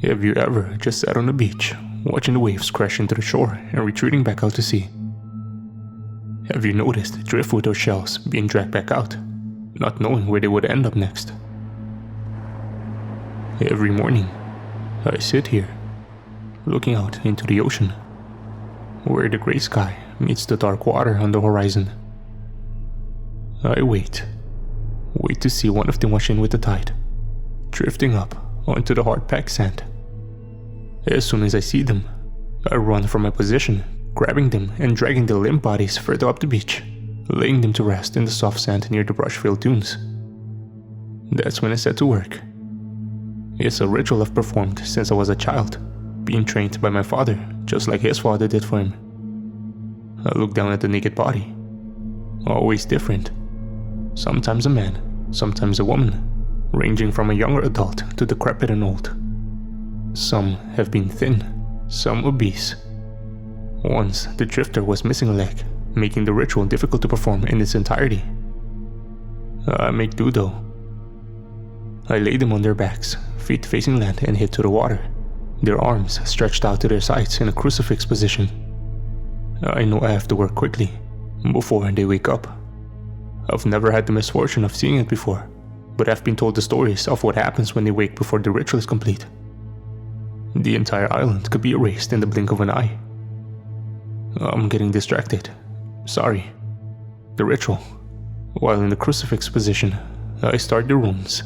Have you ever just sat on the beach, watching the waves crash into the shore and retreating back out to sea? Have you noticed driftwood or shells being dragged back out, not knowing where they would end up next? Every morning, I sit here, looking out into the ocean, where the gray sky meets the dark water on the horizon. I wait to see one of them wash in with the tide, drifting up onto the hard-packed sand. As soon as I see them, I run from my position, grabbing them and dragging their limp bodies further up the beach, laying them to rest in the soft sand near the brush-filled dunes. That's when I set to work. It's a ritual I've performed since I was a child, being trained by my father, just like his father did for him. I look down at the naked body, always different. Sometimes a man, sometimes a woman, ranging from a younger adult to decrepit and old. Some have been thin, some obese. Once, the drifter was missing a leg, making the ritual difficult to perform in its entirety. I make do though. I lay them on their backs, feet facing land and head to the water, their arms stretched out to their sides in a crucifix position. I know I have to work quickly, before they wake up. I've never had the misfortune of seeing it before, but I've been told the stories of what happens when they wake before the ritual is complete. The entire island could be erased in the blink of an eye. I'm getting distracted. Sorry. The ritual. While in the crucifix position, I start the runes.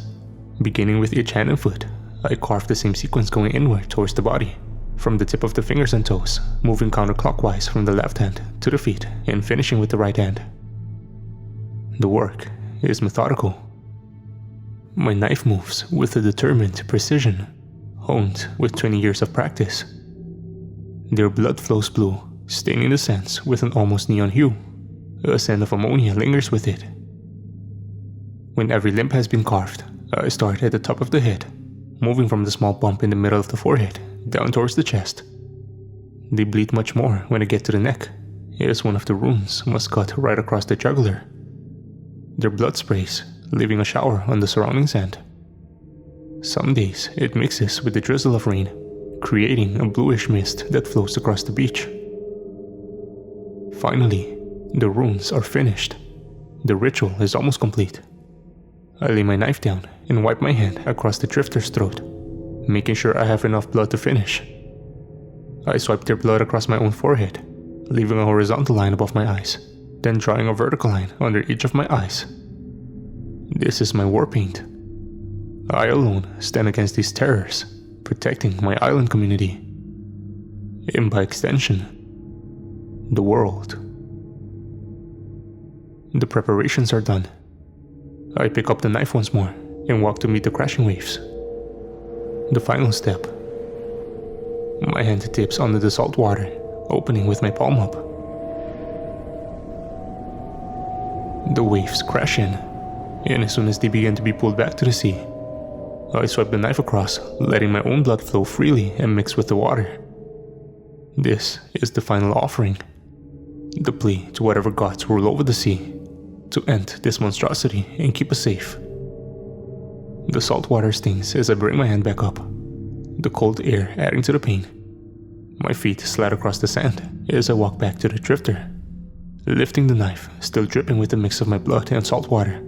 Beginning with each hand and foot, I carve the same sequence going inward towards the body, from the tip of the fingers and toes, moving counterclockwise from the left hand to the feet and finishing with the right hand. The work is methodical. My knife moves with a determined precision, honed with 20 years of practice. Their blood flows blue, staining the sands with an almost neon hue. A scent of ammonia lingers with it. When every limb has been carved, I start at the top of the head, moving from the small bump in the middle of the forehead down towards the chest. They bleed much more when I get to the neck, as one of the runes must cut right across the jugular. Their blood sprays, leaving a shower on the surrounding sand. Some days it mixes with the drizzle of rain, creating a bluish mist that flows across the beach. Finally, the runes are finished. The ritual is almost complete. I lay my knife down and wipe my hand across the drifter's throat, making sure I have enough blood to finish. I swipe their blood across my own forehead, leaving a horizontal line above my eyes, then drawing a vertical line under each of my eyes. This is my war paint. I alone stand against these terrors, protecting my island community. And by extension, the world. The preparations are done. I pick up the knife once more and walk to meet the crashing waves. The final step. My hand tips under the salt water, opening with my palm up. The waves crash in, and as soon as they begin to be pulled back to the sea, I swipe the knife across, letting my own blood flow freely and mix with the water. This is the final offering, the plea to whatever gods rule over the sea, to end this monstrosity and keep us safe. The salt water stings as I bring my hand back up, the cold air adding to the pain. My feet slide across the sand as I walk back to the drifter, lifting the knife, still dripping with a mix of my blood and salt water.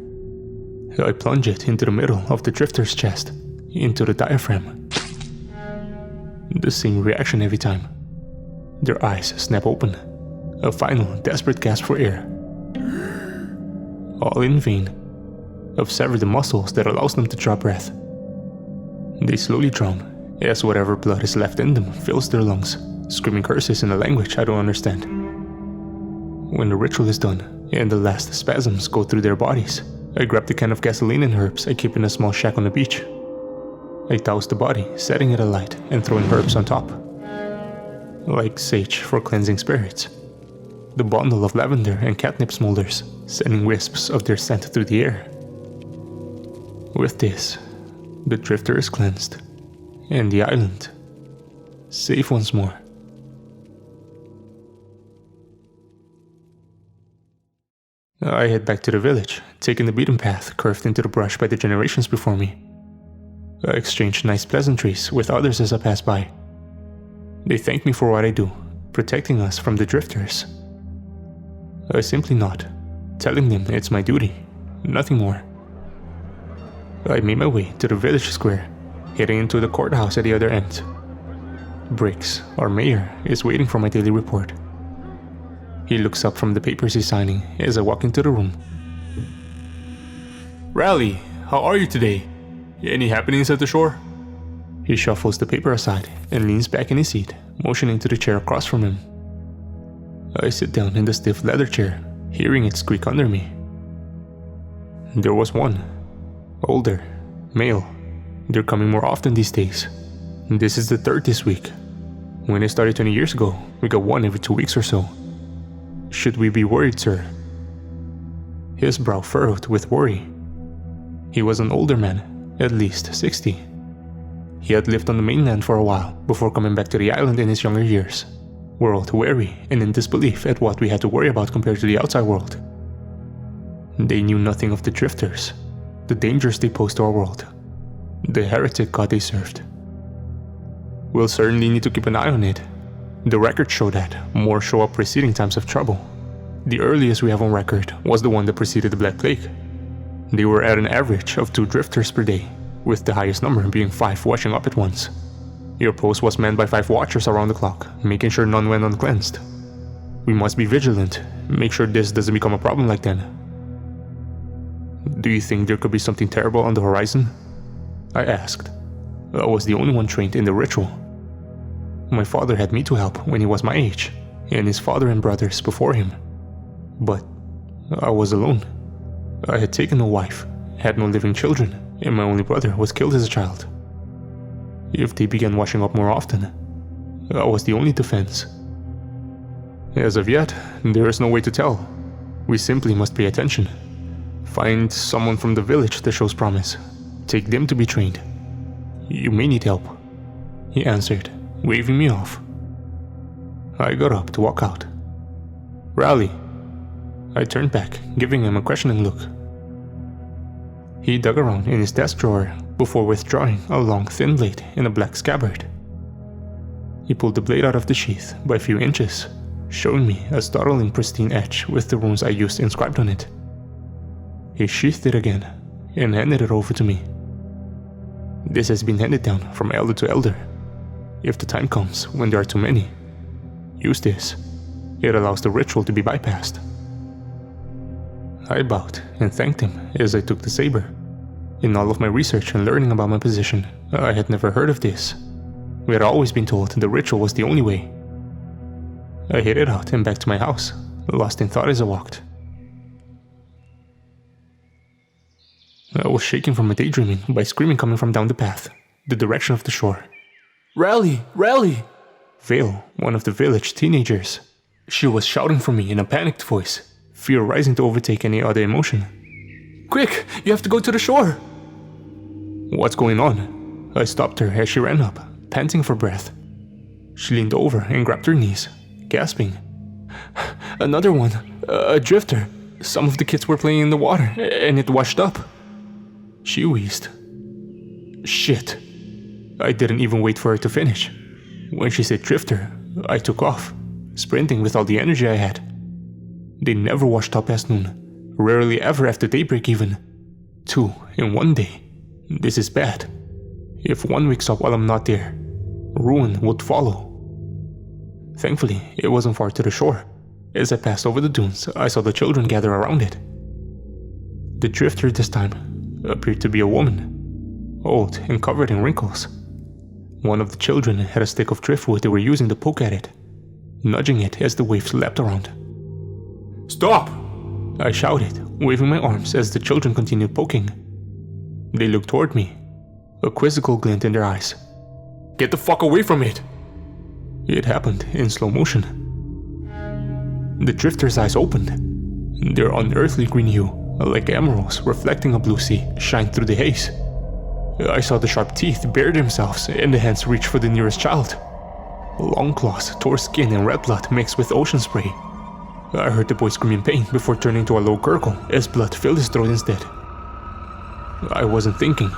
I plunge it into the middle of the drifter's chest, into the diaphragm. The same reaction every time. Their eyes snap open, a final desperate gasp for air. All in vain. I've severed the muscles that allows them to draw breath. They slowly drown, as whatever blood is left in them fills their lungs, screaming curses in a language I don't understand. When the ritual is done, and the last spasms go through their bodies, I grab the can of gasoline and herbs I keep in a small shack on the beach. I douse the body, setting it alight and throwing herbs on top. Like sage for cleansing spirits. The bundle of lavender and catnip smolders, sending wisps of their scent through the air. With this, the drifter is cleansed, and the island safe once more. I head back to the village, taking the beaten path curved into the brush by the generations before me. I exchanged nice pleasantries with others as I passed by. They thanked me for what I do, protecting us from the drifters. I simply nod, telling them it's my duty, nothing more. I made my way to the village square, heading into the courthouse at the other end. Briggs, our mayor, is waiting for my daily report. He looks up from the papers he's signing as I walk into the room. Riley, how are you today? Any happenings at the shore? He shuffles the paper aside and leans back in his seat, motioning to the chair across from him. I sit down in the stiff leather chair, hearing it squeak under me. There was one. Older. Male. They're coming more often these days. This is the third this week. When I started 20 years ago, we got one every 2 weeks or so. Should we be worried, sir? His brow furrowed with worry. He was an older man, at least 60. He had lived on the mainland for a while before coming back to the island in his younger years, world-weary and in disbelief at what we had to worry about compared to the outside world. They knew nothing of the drifters, the dangers they posed to our world, the heretic god they served. We'll certainly need to keep an eye on it. The records show that more show up preceding times of trouble. The earliest we have on record was the one that preceded the Black Plague. They were at an average of 2 drifters per day, with the highest number being 5 washing up at once. Your post was manned by 5 watchers around the clock, making sure none went uncleansed. We must be vigilant, make sure this doesn't become a problem like then. Do you think there could be something terrible on the horizon? I asked. I was the only one trained in the ritual. My father had me to help when he was my age, and his father and brothers before him. But I was alone. I had taken no wife, had no living children, and my only brother was killed as a child. If they began washing up more often, I was the only defense. As of yet, there is no way to tell. We simply must pay attention. Find someone from the village that shows promise. Take them to be trained. You may need help, he answered, waving me off. I got up to walk out. Rally. I turned back, giving him a questioning look. He dug around in his desk drawer before withdrawing a long, thin blade in a black scabbard. He pulled the blade out of the sheath by a few inches, showing me a startling pristine edge with the runes I used inscribed on it. He sheathed it again and handed it over to me. This has been handed down from elder to elder. If the time comes when there are too many, use this. It allows the ritual to be bypassed. I bowed and thanked him as I took the saber. In all of my research and learning about my position, I had never heard of this. We had always been told the ritual was the only way. I headed out and back to my house, lost in thought as I walked. I was shaken from my daydreaming by screaming coming from down the path, the direction of the shore. Rally! Rally! Vale, one of the village teenagers. She was shouting for me in a panicked voice, fear rising to overtake any other emotion. Quick! You have to go to the shore! What's going on? I stopped her as she ran up, panting for breath. She leaned over and grabbed her knees, gasping. Another one. A drifter. Some of the kids were playing in the water, and it washed up. She wheezed. Shit. I didn't even wait for her to finish. When she said drifter, I took off, sprinting with all the energy I had. They never washed up past noon, rarely ever after daybreak even. 2 in one day. This is bad. If one wakes up while I'm not there, ruin would follow. Thankfully, it wasn't far to the shore. As I passed over the dunes, I saw the children gather around it. The drifter this time appeared to be a woman, old and covered in wrinkles. One of the children had a stick of driftwood they were using to poke at it, nudging it as the waves lapped around. Stop! I shouted, waving my arms as the children continued poking. They looked toward me, a quizzical glint in their eyes. Get the fuck away from it! It happened in slow motion. The drifter's eyes opened. Their unearthly green hue, like emeralds reflecting a blue sea, shined through the haze. I saw the sharp teeth bare themselves and the hands reach for the nearest child. Long claws tore skin and red blood mixed with ocean spray. I heard the boy scream in pain before turning to a low gurgle as blood filled his throat instead. I wasn't thinking.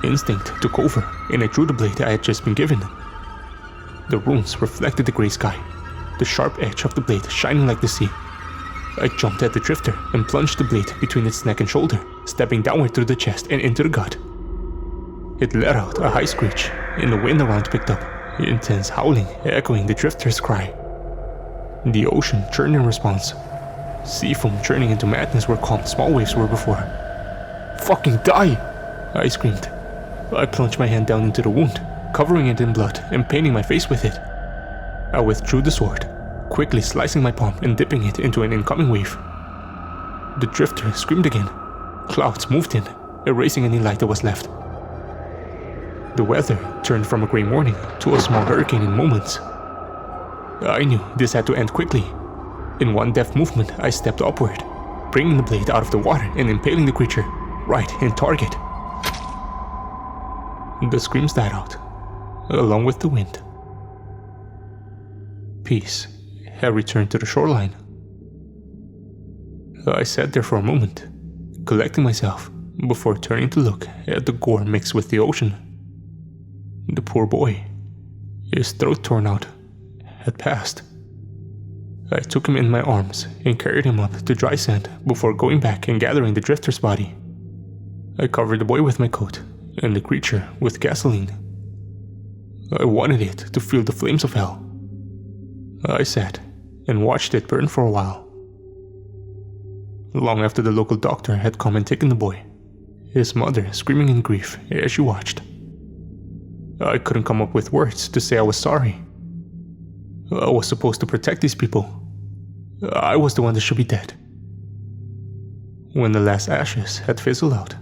Instinct took over, and I drew the blade I had just been given. The runes reflected the grey sky, the sharp edge of the blade shining like the sea. I jumped at the drifter and plunged the blade between its neck and shoulder, stepping downward through the chest and into the gut. It let out a high screech, and the wind around picked up, intense howling echoing the drifter's cry. The ocean churned in response, sea foam churning into madness where calm small waves were before. "Fucking die!" I screamed. I plunged my hand down into the wound, covering it in blood and painting my face with it. I withdrew the sword, quickly slicing my palm and dipping it into an incoming wave. The drifter screamed again. Clouds moved in, erasing any light that was left. The weather turned from a grey morning to a small hurricane in moments. I knew this had to end quickly. In one deft movement, I stepped upward, bringing the blade out of the water and impaling the creature right in target. The screams died out, along with the wind. Peace had returned to the shoreline. I sat there for a moment, collecting myself, before turning to look at the gore mixed with the ocean. The poor boy, his throat torn out, had passed. I took him in my arms and carried him up to dry sand before going back and gathering the drifter's body. I covered the boy with my coat and the creature with gasoline. I wanted it to feel the flames of hell. I sat and watched it burn for a while. Long after the local doctor had come and taken the boy, his mother screaming in grief as she watched. I couldn't come up with words to say I was sorry. I was supposed to protect these people. I was the one that should be dead. When the last ashes had fizzled out,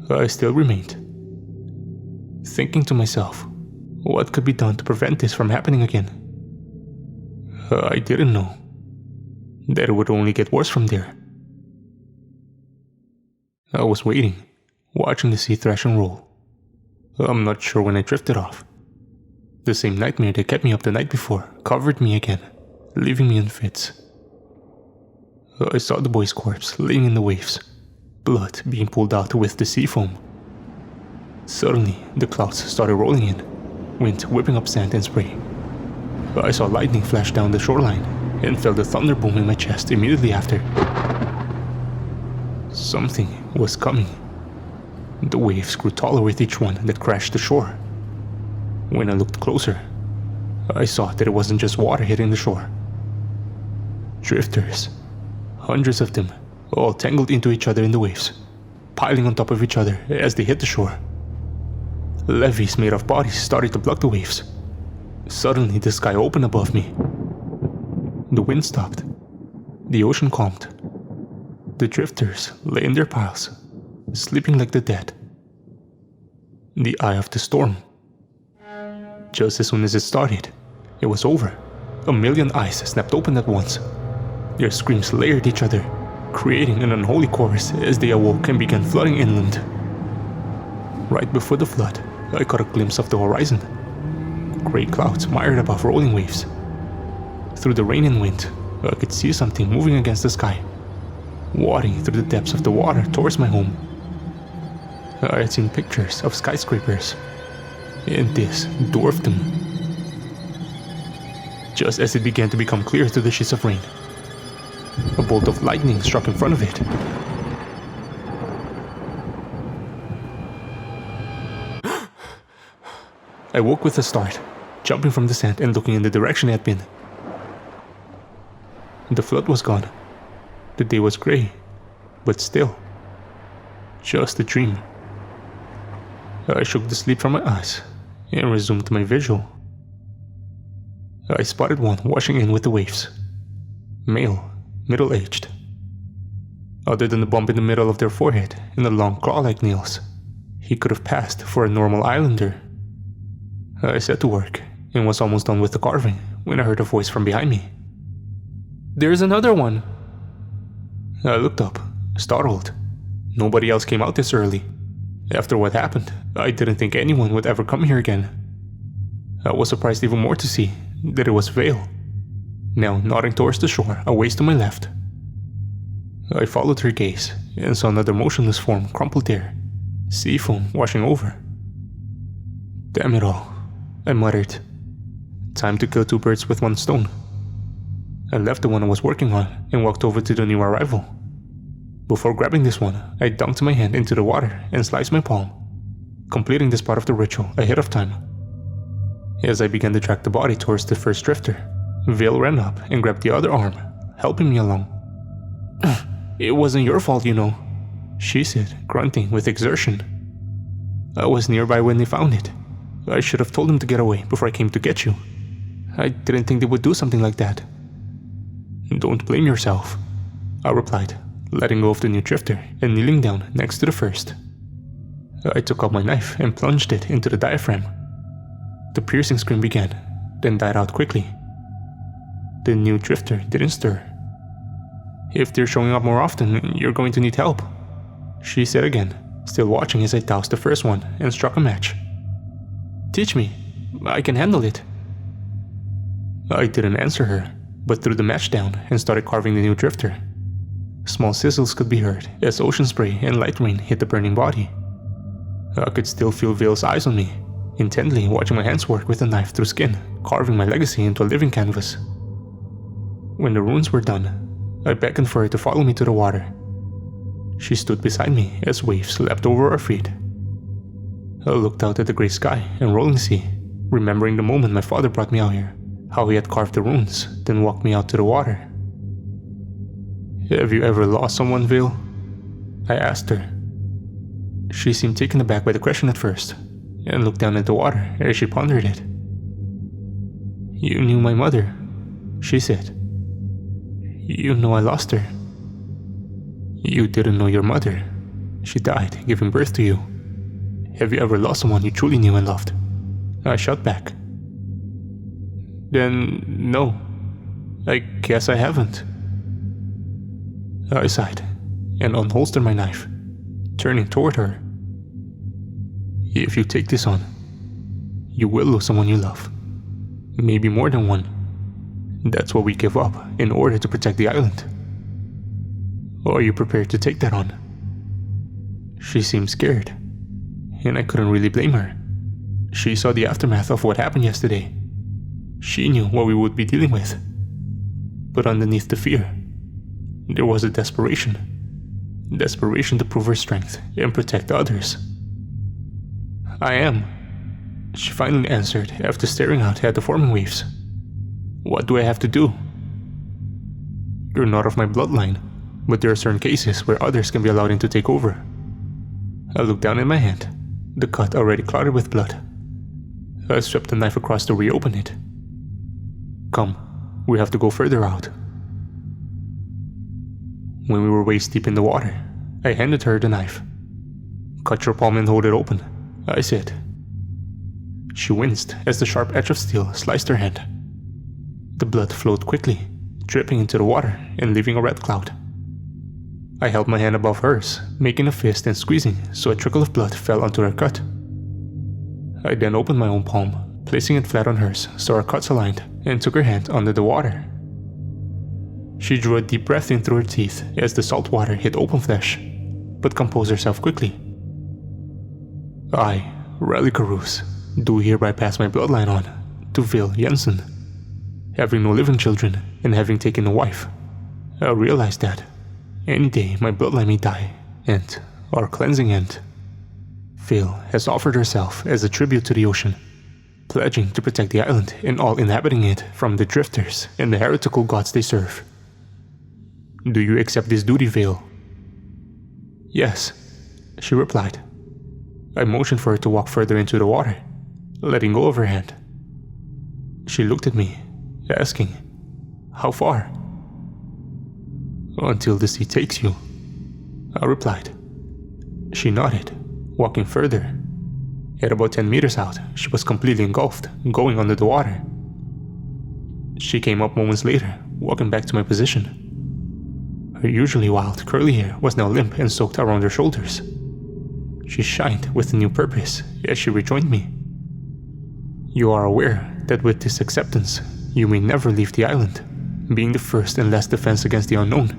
I still remained, thinking to myself, what could be done to prevent this from happening again? I didn't know that it would only get worse from there. I was waiting, watching the sea thrash and roll. I'm not sure when I drifted off. The same nightmare that kept me up the night before covered me again, leaving me in fits. I saw the boy's corpse laying in the waves, blood being pulled out with the sea foam. Suddenly, the clouds started rolling in, wind whipping up sand and spray. I saw lightning flash down the shoreline and felt a thunder boom in my chest immediately after. Something was coming. The waves grew taller with each one that crashed the shore. When I looked closer, I saw that it wasn't just water hitting the shore. Drifters, hundreds of them, all tangled into each other in the waves, piling on top of each other as they hit the shore. Levees made of bodies started to block the waves. Suddenly, the sky opened above me. The wind stopped. The ocean calmed. The drifters lay in their piles, sleeping like the dead. The eye of the storm. Just as soon as it started, it was over. A million eyes snapped open at once. Their screams layered each other, creating an unholy chorus as they awoke and began flooding inland. Right before the flood, I caught a glimpse of the horizon. Grey clouds mired above rolling waves. Through the rain and wind, I could see something moving against the sky, wading through the depths of the water towards my home. I had seen pictures of skyscrapers, and this dwarfed them. Just as it began to become clear through the sheets of rain, a bolt of lightning struck in front of it. I woke with a start, jumping from the sand and looking in the direction it had been. The flood was gone. The day was grey, but still, just a dream. I shook the sleep from my eyes and resumed my vigil. I spotted one washing in with the waves. Male, middle-aged. Other than the bump in the middle of their forehead and the long claw-like nails, he could have passed for a normal islander. I set to work and was almost done with the carving when I heard a voice from behind me. "There's another one!" I looked up, startled. Nobody else came out this early. After what happened, I didn't think anyone would ever come here again. I was surprised even more to see that it was Vale, now nodding towards the shore a ways to my left. I followed her gaze and saw another motionless form crumpled there, sea foam washing over. Damn it all, I muttered. Time to kill two birds with one stone. I left the one I was working on and walked over to the new arrival. Before grabbing this one, I dunked my hand into the water and sliced my palm, completing this part of the ritual ahead of time. As I began to drag the body towards the first drifter, Vale ran up and grabbed the other arm, helping me along. "It wasn't your fault, you know," she said, grunting with exertion. "I was nearby when they found it. I should have told them to get away before I came to get you. I didn't think they would do something like that." "Don't blame yourself," I replied, letting go of the new drifter and kneeling down next to the first. I took out my knife and plunged it into the diaphragm. The piercing scream began, then died out quickly. The new drifter didn't stir. "If they're showing up more often, you're going to need help," she said again, still watching as I doused the first one and struck a match. "Teach me. I can handle it." I didn't answer her, but threw the match down and started carving the new drifter. Small sizzles could be heard as ocean spray and light rain hit the burning body. I could still feel Vale's eyes on me, intently watching my hands work with the knife through skin, carving my legacy into a living canvas. When the runes were done, I beckoned for her to follow me to the water. She stood beside me as waves lapped over our feet. I looked out at the gray sky and rolling sea, remembering the moment my father brought me out here, how he had carved the runes, then walked me out to the water. "Have you ever lost someone, Vale?" I asked her. She seemed taken aback by the question at first, and looked down at the water as she pondered it. "You knew my mother," she said. "You know I lost her." "You didn't know your mother. She died giving birth to you. Have you ever lost someone you truly knew and loved?" I shot back. "Then, no. I guess I haven't." I sighed and unholstered my knife, turning toward her. "If you take this on, you will lose someone you love. Maybe more than one. That's what we give up in order to protect the island. Are you prepared to take that on?" She seemed scared, and I couldn't really blame her. She saw the aftermath of what happened yesterday. She knew what we would be dealing with. But underneath the fear, there was a desperation. Desperation to prove her strength and protect others. "I am," she finally answered after staring out at the forming waves. "What do I have to do?" "You're not of my bloodline, but there are certain cases where others can be allowed in to take over." I looked down at my hand, the cut already clotted with blood. I swept the knife across to reopen it. "Come, we have to go further out." When we were waist deep in the water, I handed her the knife. "Cut your palm and hold it open," I said. She winced as the sharp edge of steel sliced her hand. The blood flowed quickly, dripping into the water and leaving a red cloud. I held my hand above hers, making a fist and squeezing so a trickle of blood fell onto her cut. I then opened my own palm, placing it flat on hers so our cuts aligned, and took her hand under the water. She drew a deep breath in through her teeth as the salt water hit open flesh, but composed herself quickly. "I, Relicarus, do hereby pass my bloodline on to Vale Jensen. Having no living children and having taken a wife, I realized that any day my bloodline may die, and our cleansing end. Vale has offered herself as a tribute to the ocean, pledging to protect the island and all inhabiting it from the drifters and the heretical gods they serve. Do you accept this duty, Vale?" "Yes," she replied. I motioned for her to walk further into the water, letting go of her hand. She looked at me, asking, "How far?" "Until the sea takes you," I replied. She nodded, walking further. At about 10 meters out, she was completely engulfed, going under the water. She came up moments later, walking back to my position. Her usually wild, curly hair was now limp and soaked around her shoulders. She shined with a new purpose as she rejoined me. "You are aware that with this acceptance, you may never leave the island, being the first and last defense against the unknown.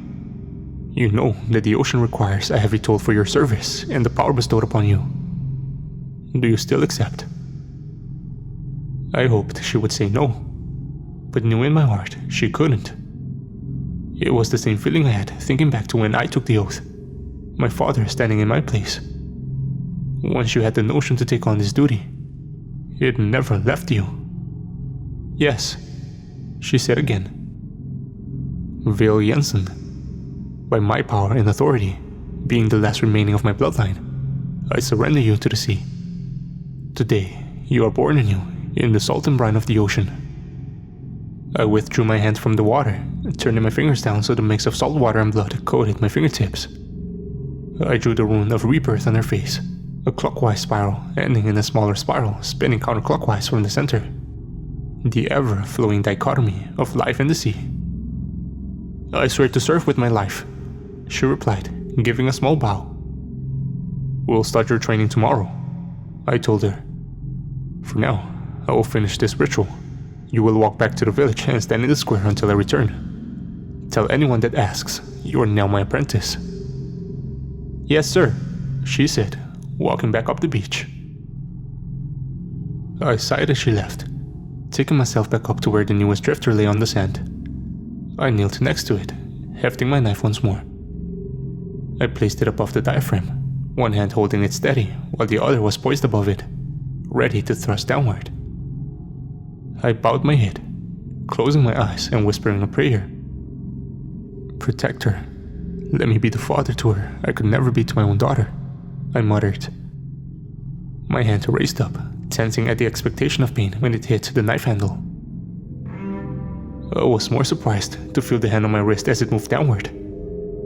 You know that the ocean requires a heavy toll for your service and the power bestowed upon you. Do you still accept? I hoped she would say no, but knew in my heart she couldn't. It was the same feeling I had thinking back to when I took the oath, my father standing in my place. Once you had the notion to take on this duty, it never left you. Yes, she said again. Vale Jensen, by my power and authority, being the last remaining of my bloodline, I surrender you to the sea. Today, you are born anew in the salt and brine of the ocean. I withdrew my hand from the water, turning my fingers down so the mix of salt water and blood coated my fingertips. I drew the rune of rebirth on her face, a clockwise spiral ending in a smaller spiral spinning counterclockwise from the center. The ever-flowing dichotomy of life and the sea. I swear to serve with my life, she replied, giving a small bow. We'll start your training tomorrow, I told her. For now, I will finish this ritual. You will walk back to the village and stand in the square until I return. Tell anyone that asks, you are now my apprentice. Yes, sir, she said, walking back up the beach. I sighed as she left, taking myself back up to where the newest drifter lay on the sand. I knelt next to it, hefting my knife once more. I placed it above the diaphragm, one hand holding it steady while the other was poised above it, ready to thrust downward. I bowed my head, closing my eyes and whispering a prayer. Protect her. Let me be the father to her I could never be to my own daughter, I muttered. My hand raised up, tensing at the expectation of pain when it hit the knife handle. I was more surprised to feel the hand on my wrist as it moved downward.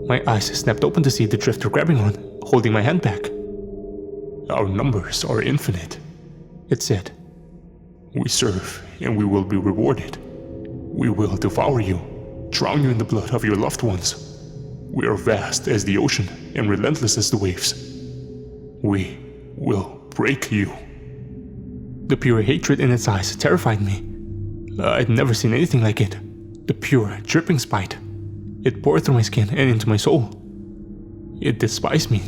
My eyes snapped open to see the drifter grabbing on, holding my hand back. Our numbers are infinite, it said. We serve, and we will be rewarded. We will devour you, drown you in the blood of your loved ones. We are vast as the ocean and relentless as the waves. We will break you. The pure hatred in its eyes terrified me. I'd never seen anything like it. The pure, dripping spite. It poured through my skin and into my soul. It despised me,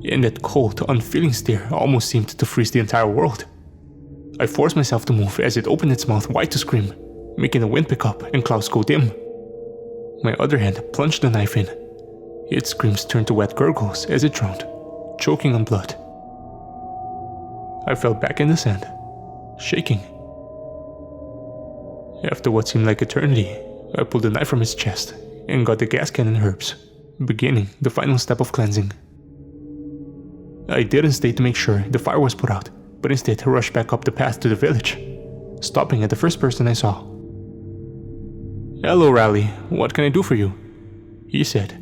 and that cold, unfeeling stare almost seemed to freeze the entire world. I forced myself to move as it opened its mouth wide to scream, making the wind pick up and clouds go dim. My other hand plunged the knife in. Its screams turned to wet gurgles as it drowned, choking on blood. I fell back in the sand, shaking. After what seemed like eternity, I pulled the knife from its chest and got the gas can and herbs, beginning the final step of cleansing. I didn't stay to make sure the fire was put out, but instead rushed back up the path to the village, stopping at the first person I saw. Hello, Raleigh. What can I do for you? He said.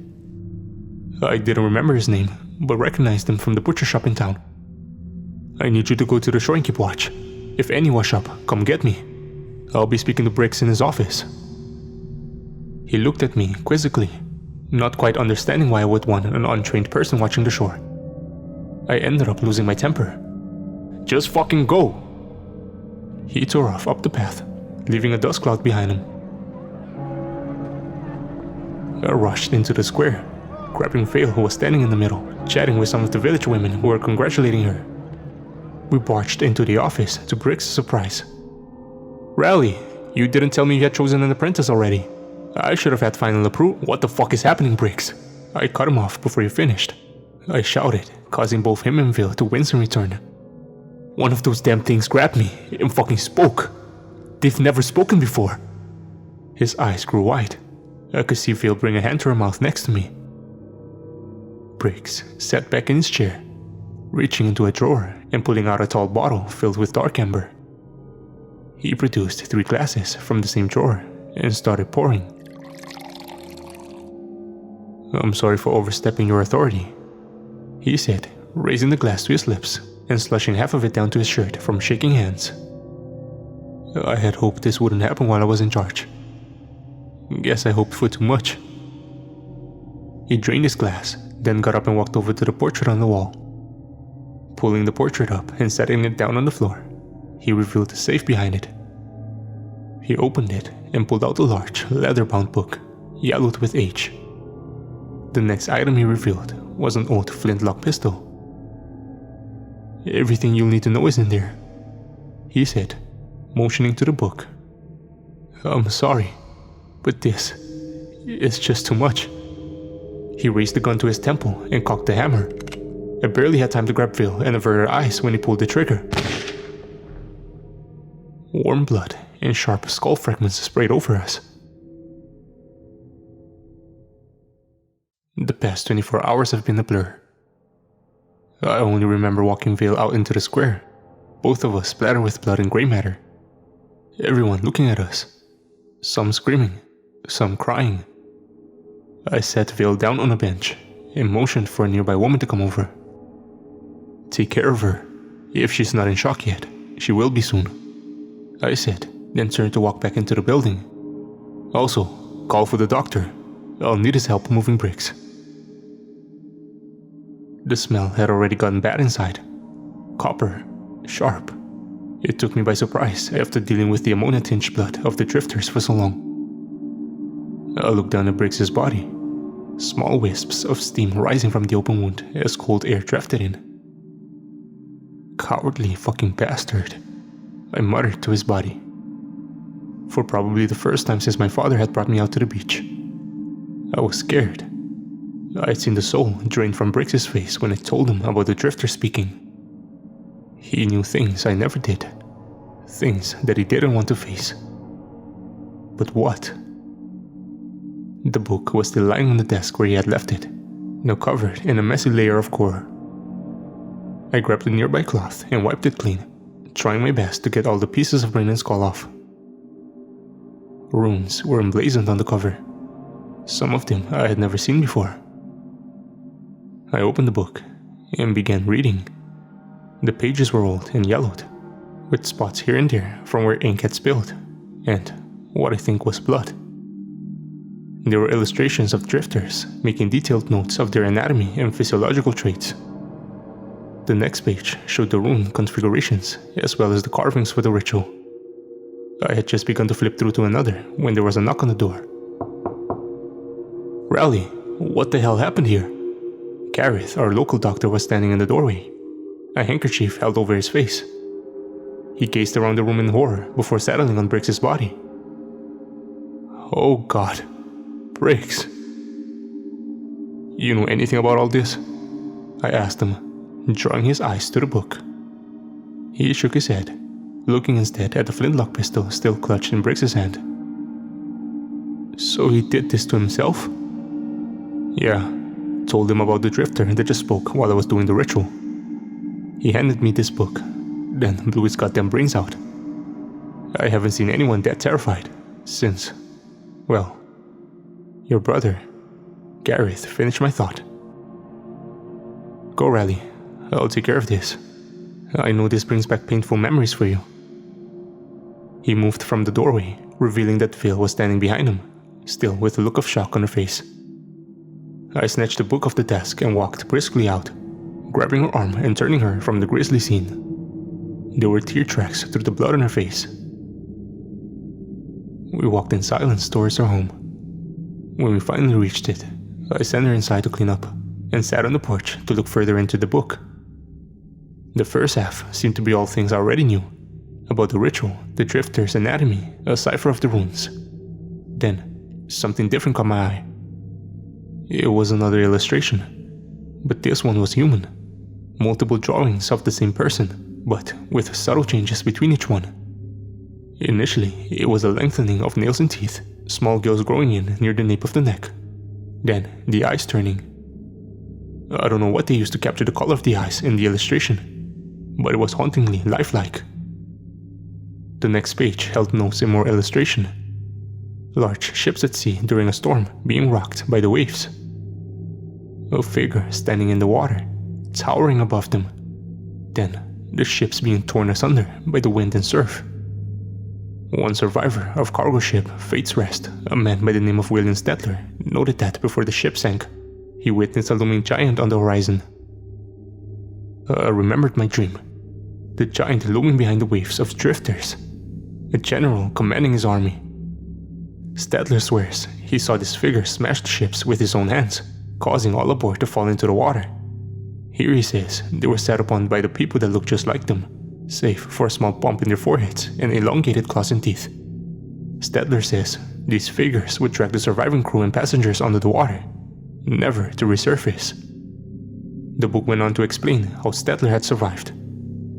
I didn't remember his name, but recognized him from the butcher shop in town. I need you to go to the shore and keep watch. If any wash up, come get me. I'll be speaking to Briggs in his office. He looked at me quizzically, not quite understanding why I would want an untrained person watching the shore. I ended up losing my temper. Just fucking go! He tore off up the path, leaving a dust cloud behind him. I rushed into the square, grabbing Vale, who was standing in the middle, chatting with some of the village women who were congratulating her. We barged into the office to Briggs' surprise. Raleigh, you didn't tell me you had chosen an apprentice already. I should have had final approval. What the fuck is happening, Briggs? I cut him off before he finished. I shouted, causing both him and Vale to wince in return. One of those damn things grabbed me and fucking spoke. They've never spoken before. His eyes grew wide. I could see Vale bring a hand to her mouth next to me. Briggs sat back in his chair, reaching into a drawer and pulling out a tall bottle filled with dark amber. He produced 3 glasses from the same drawer and started pouring. I'm sorry for overstepping your authority, he said, raising the glass to his lips and slushing half of it down to his shirt from shaking hands. I had hoped this wouldn't happen while I was in charge. Guess I hoped for too much. He drained his glass, then got up and walked over to the portrait on the wall. Pulling the portrait up and setting it down on the floor, he revealed the safe behind it. He opened it and pulled out a large, leather-bound book, yellowed with age. The next item he revealed was an old flintlock pistol. "Everything you'll need to know is in there," he said, motioning to the book. "I'm sorry, but this is just too much." He raised the gun to his temple and cocked the hammer. I barely had time to grab Vale and avert her eyes when he pulled the trigger. Warm blood and sharp skull fragments sprayed over us. The past 24 hours have been a blur. I only remember walking Vale out into the square, both of us splattered with blood and grey matter. Everyone looking at us, some screaming, some crying. I sat Vale down on a bench and motioned for a nearby woman to come over. "Take care of her. If she's not in shock yet, she will be soon," I said, then turned to walk back into the building. "Also, call for the doctor. I'll need his help moving bricks." The smell had already gotten bad inside. Copper, sharp. It took me by surprise after dealing with the ammonia-tinged blood of the drifters for so long. I looked down at Briggs's body. Small wisps of steam rising from the open wound as cold air drafted in. "Cowardly fucking bastard," I muttered to his body. For probably the first time since my father had brought me out to the beach, I was scared. I'd seen the soul drain from Briggs's face when I told him about the drifter speaking. He knew things I never did. Things that he didn't want to face. But what? The book was still lying on the desk where he had left it, now covered in a messy layer of gore. I grabbed the nearby cloth and wiped it clean, trying my best to get all the pieces of brain and skull off. Runes were emblazoned on the cover. Some of them I had never seen before. I opened the book and began reading. The pages were old and yellowed, with spots here and there from where ink had spilled, and what I think was blood. There were illustrations of drifters making detailed notes of their anatomy and physiological traits. The next page showed the rune configurations as well as the carvings for the ritual. I had just begun to flip through to another when there was a knock on the door. "Rally, what the hell happened here?" Gareth, our local doctor, was standing in the doorway, a handkerchief held over his face. He gazed around the room in horror before settling on Briggs's body. "Oh God, Briggs. You know anything about all this?" I asked him, drawing his eyes to the book. He shook his head, looking instead at the flintlock pistol still clutched in Briggs's hand. "So he did this to himself?" "Yeah, told him about the drifter that just spoke while I was doing the ritual. He handed me this book, then blew his goddamn brains out. I haven't seen anyone that terrified since, well, your brother, Gareth, finished my thought. Go, Riley. I'll take care of this. I know this brings back painful memories for you." He moved from the doorway, revealing that Vale was standing behind him, still with a look of shock on her face. I snatched the book off the desk and walked briskly out, grabbing her arm and turning her from the grisly scene. There were tear tracks through the blood on her face. We walked in silence towards our home. When we finally reached it, I sent her inside to clean up and sat on the porch to look further into the book. The first half seemed to be all things I already knew, about the ritual, the drifter's anatomy, a cipher of the runes. Then, something different caught my eye. It was another illustration, but this one was human. Multiple drawings of the same person, but with subtle changes between each one. Initially, it was a lengthening of nails and teeth, small gills growing in near the nape of the neck. Then, the eyes turning. I don't know what they used to capture the color of the eyes in the illustration, but it was hauntingly lifelike. The next page held notes and more illustration. Large ships at sea during a storm being rocked by the waves. A figure standing in the water, towering above them. Then, the ships being torn asunder by the wind and surf. One survivor of cargo ship Fate's Rest, a man by the name of William Stettler, noted that before the ship sank, he witnessed a looming giant on the horizon. I remembered my dream. The giant looming behind the waves of drifters. A general commanding his army. Stettler swears he saw this figure smash the ships with his own hands, causing all aboard to fall into the water. Here he says they were set upon by the people that looked just like them, save for a small bump in their foreheads and elongated claws and teeth. Stedler says these figures would drag the surviving crew and passengers under the water, never to resurface. The book went on to explain how Stedler had survived.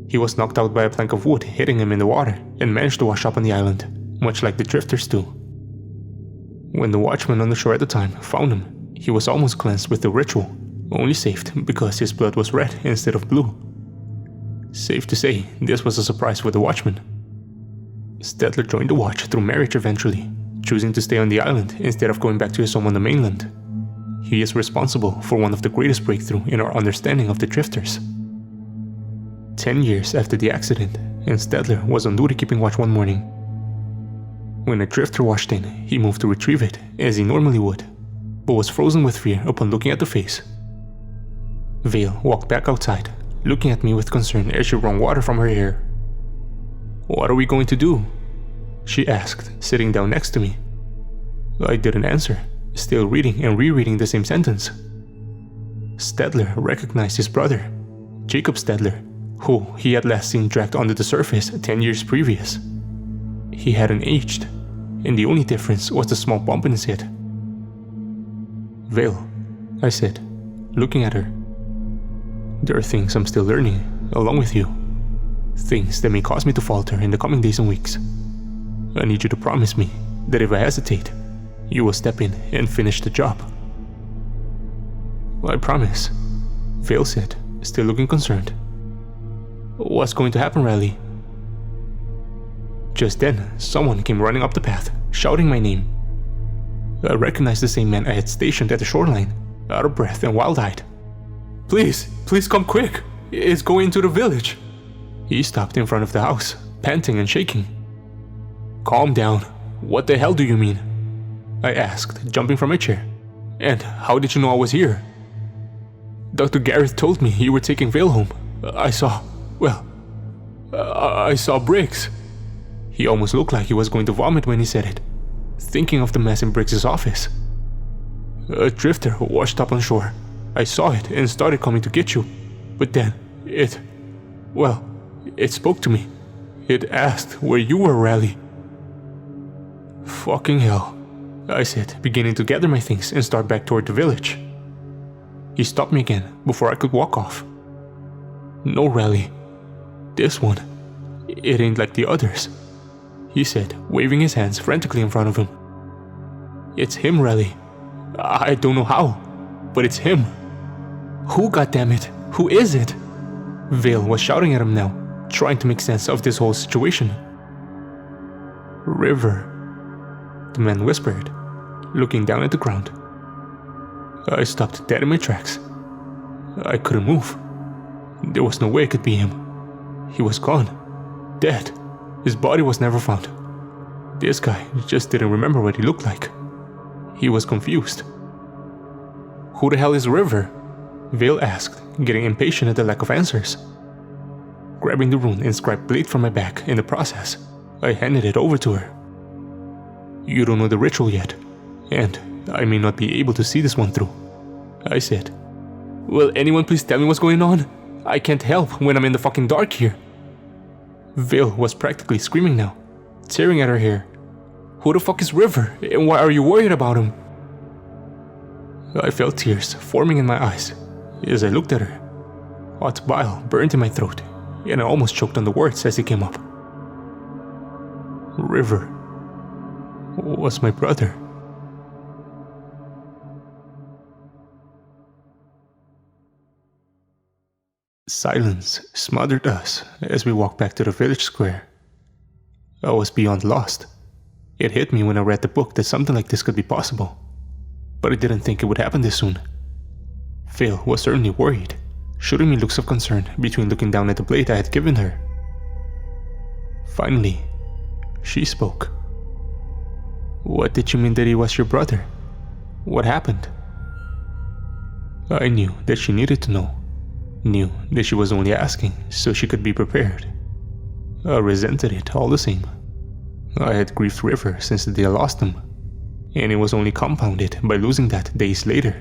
He was knocked out by a plank of wood hitting him in the water and managed to wash up on the island, much like the drifters do. When the watchman on the shore at the time found him, he was almost cleansed with the ritual, only saved because his blood was red instead of blue. Safe to say, this was a surprise for the watchman. Stedler joined the watch through marriage eventually, choosing to stay on the island instead of going back to his home on the mainland. He is responsible for one of the greatest breakthroughs in our understanding of the drifters. 10 years after the accident, and Stedler was on duty keeping watch one morning. When a drifter washed in, he moved to retrieve it, as he normally would, but was frozen with fear upon looking at the face. Vale walked back outside, looking at me with concern as she wrung water from her hair. "What are we going to do?" she asked, sitting down next to me. I didn't answer, still reading and rereading the same sentence. Stedler recognized his brother, Jacob Stedler, who he had last seen dragged under the surface 10 years previous. He hadn't aged, and the only difference was the small bump in his head. "Vale," I said, looking at her. "There are things I'm still learning, along with you. Things that may cause me to falter in the coming days and weeks. I need you to promise me that if I hesitate, you will step in and finish the job." "I promise," Vale said, still looking concerned. "What's going to happen, Riley?" Just then, someone came running up the path, shouting my name. I recognized the same man I had stationed at the shoreline, out of breath and wild-eyed. Please come quick! It's going into the village!" He stopped in front of the house, panting and shaking. "Calm down. What the hell do you mean?" I asked, jumping from my chair. "And how did you know I was here?" "Dr. Garrett told me you were taking Vale home. I saw Briggs." He almost looked like he was going to vomit when he said it, thinking of the mess in Briggs' office. "A drifter washed up on shore. I saw it and started coming to get you. But then, it spoke to me. It asked where you were, Riley." "Fucking hell," I said, beginning to gather my things and start back toward the village. He stopped me again before I could walk off. "No, Riley. This one, it ain't like the others," he said, waving his hands frantically in front of him. "It's him, Riley. I don't know how, but it's him." "Who, goddammit? Who is it?" Vale was shouting at him now, trying to make sense of this whole situation. "River," the man whispered, looking down at the ground. I stopped dead in my tracks. I couldn't move. There was no way it could be him. He was gone. Dead. His body was never found. This guy just didn't remember what he looked like. He was confused. "Who the hell is River?" Vale asked, getting impatient at the lack of answers. Grabbing the rune inscribed blade from my back in the process, I handed it over to her. "You don't know the ritual yet, and I may not be able to see this one through," I said. "Will anyone please tell me what's going on? I can't help when I'm in the fucking dark here." Vale was practically screaming now, tearing at her hair. "Who the fuck is River, and why are you worried about him?" I felt tears forming in my eyes as I looked at her. Hot bile burned in my throat, and I almost choked on the words as they came up. River was my brother. Silence smothered us as we walked back to the village square. I was beyond lost. It hit me when I read the book that something like this could be possible, but I didn't think it would happen this soon. Vale was certainly worried, shooting me looks of concern between looking down at the blade I had given her. Finally, she spoke. "What did you mean that he was your brother? What happened?" I knew that she needed to know. Knew that she was only asking so she could be prepared. I resented it all the same. I had grieved River since the day I lost him, and it was only compounded by losing that days later.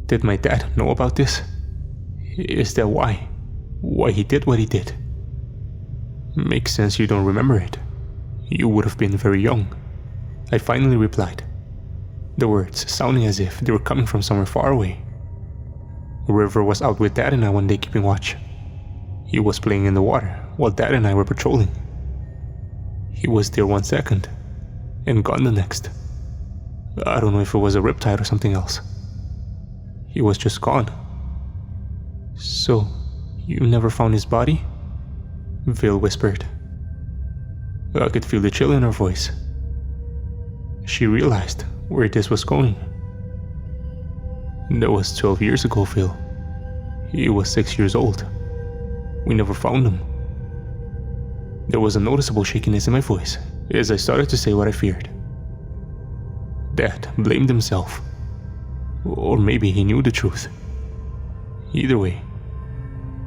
Did my dad know about this? Is that why? Why he did what he did? Makes sense you don't remember it. You would have been very young. I finally replied, the words sounding as if they were coming from somewhere far away. River was out with Dad and I one day keeping watch. He was playing in the water while Dad and I were patrolling. He was there 1 second and gone the next. I don't know if it was a riptide or something else. He was just gone. So, you never found his body? Vale whispered. I could feel the chill in her voice. She realized where this was going. That was 12 years ago, Phil. He was 6 years old. We never found him. There was a noticeable shakiness in my voice as I started to say what I feared. Dad blamed himself. Or maybe he knew the truth. Either way,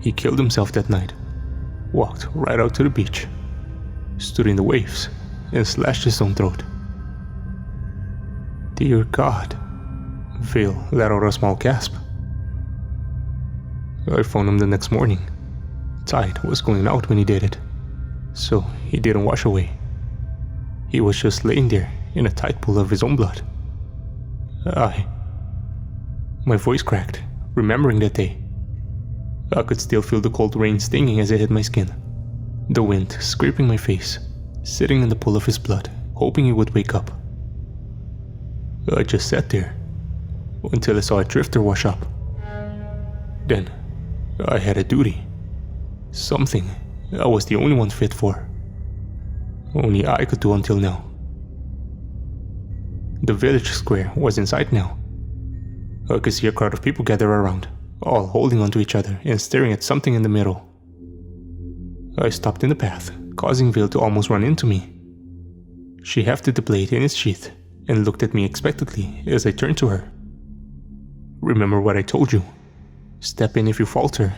he killed himself that night, walked right out to the beach, stood in the waves, and slashed his own throat. Dear God, Vale let out a small gasp. I found him the next morning. Tide was going out when he did it, so he didn't wash away. He was just laying there in a tide pool of his own blood. My voice cracked, remembering that day. I could still feel the cold rain stinging as it hit my skin, the wind scraping my face, sitting in the pool of his blood, hoping he would wake up. I just sat there until I saw a drifter wash up. Then I had a duty, something I was the only one fit for. Only I could do until now. The village square was in sight now. I could see a crowd of people gather around, all holding onto each other and staring at something in the middle. I stopped in the path, causing Vale to almost run into me. She hefted the blade in its sheath and looked at me expectantly as I turned to her. Remember what I told you? Step in if you falter.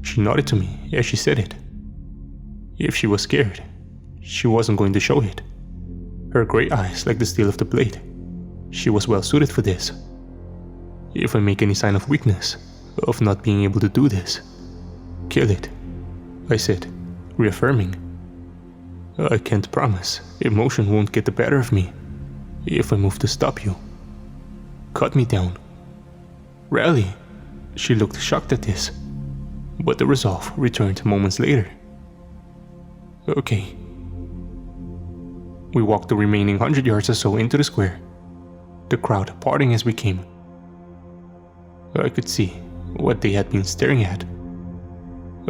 She nodded to me as she said it. If she was scared, she wasn't going to show it. Her gray eyes like the steel of the blade. She was well suited for this. If I make any sign of weakness, of not being able to do this, kill it, I said, reaffirming. I can't promise emotion won't get the better of me if I move to stop you. Cut me down. Rally. She looked shocked at this, but the resolve returned moments later. Okay. We walked the remaining 100 yards or so into the square, the crowd parting as we came. I could see what they had been staring at.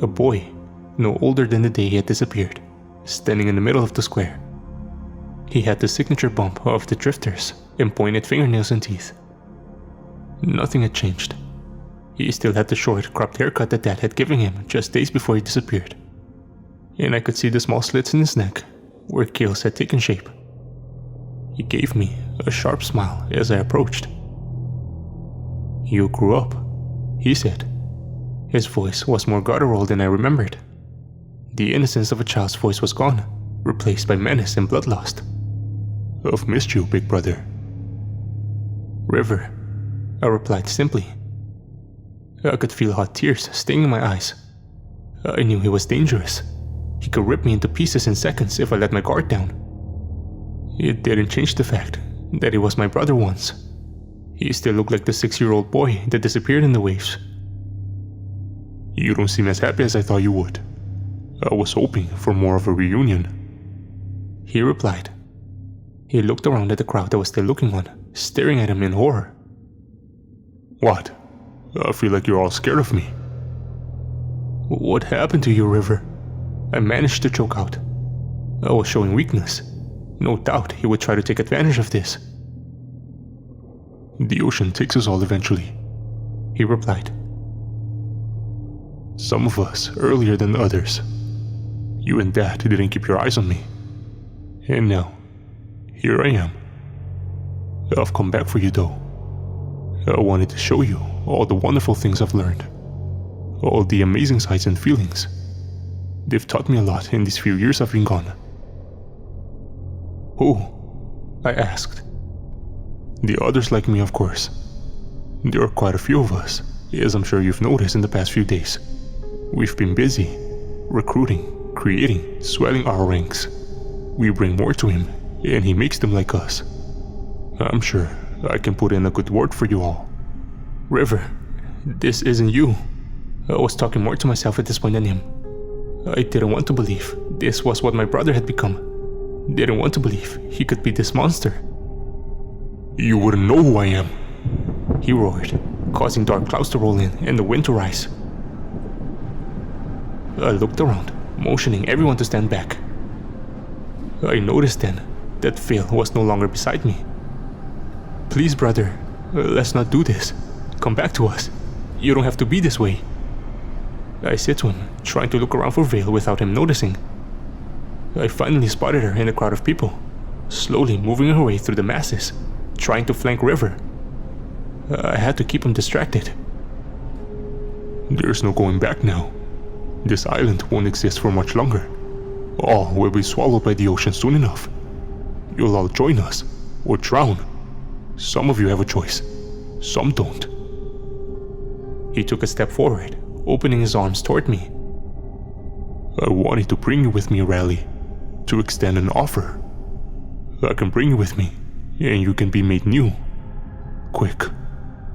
A boy, no older than the day he had disappeared, standing in the middle of the square. He had the signature bump of the drifters and pointed fingernails and teeth. Nothing had changed. He still had the short, cropped haircut that Dad had given him just days before he disappeared. And I could see the small slits in his neck where gills had taken shape. He gave me a sharp smile as I approached. You grew up, he said. His voice was more guttural than I remembered. The innocence of a child's voice was gone, replaced by menace and bloodlust. I've missed you, big brother. River, I replied simply. I could feel hot tears stinging my eyes. I knew he was dangerous. He could rip me into pieces in seconds if I let my guard down. It didn't change the fact that he was my brother once. He still looked like the 6-year-old boy that disappeared in the waves. You don't seem as happy as I thought you would. I was hoping for more of a reunion. He replied. He looked around at the crowd that was still looking on, staring at him in horror. What? I feel like you're all scared of me. What happened to you, River? I managed to choke out. I was showing weakness. No doubt he would try to take advantage of this. The ocean takes us all eventually, he replied. Some of us earlier than others. You and Dad didn't keep your eyes on me. And now, here I am. I've come back for you though. I wanted to show you all the wonderful things I've learned. All the amazing sights and feelings. They've taught me a lot in these few years I've been gone. Who? I asked. The others like me, of course. There are quite a few of us, as I'm sure you've noticed in the past few days. We've been busy, recruiting, creating, swelling our ranks. We bring more to him, and he makes them like us. I'm sure I can put in a good word for you all. River, this isn't you. I was talking more to myself at this point than him. I didn't want to believe this was what my brother had become. Didn't want to believe he could be this monster. You wouldn't know who I am, he roared, causing dark clouds to roll in and the wind to rise. I looked around, motioning everyone to stand back. I noticed then that Phil was no longer beside me. Please, brother, let's not do this. Come back to us. You don't have to be this way. I said to him, trying to look around for Vale without him noticing. I finally spotted her in a crowd of people, slowly moving her way through the masses, trying to flank River. I had to keep him distracted. There's no going back now. This island won't exist for much longer. All will be swallowed by the ocean soon enough. You'll all join us, or drown. Some of you have a choice, some don't. He took a step forward, opening his arms toward me. I wanted to bring you with me, Raleigh, to extend an offer. I can bring you with me, and you can be made new. Quick,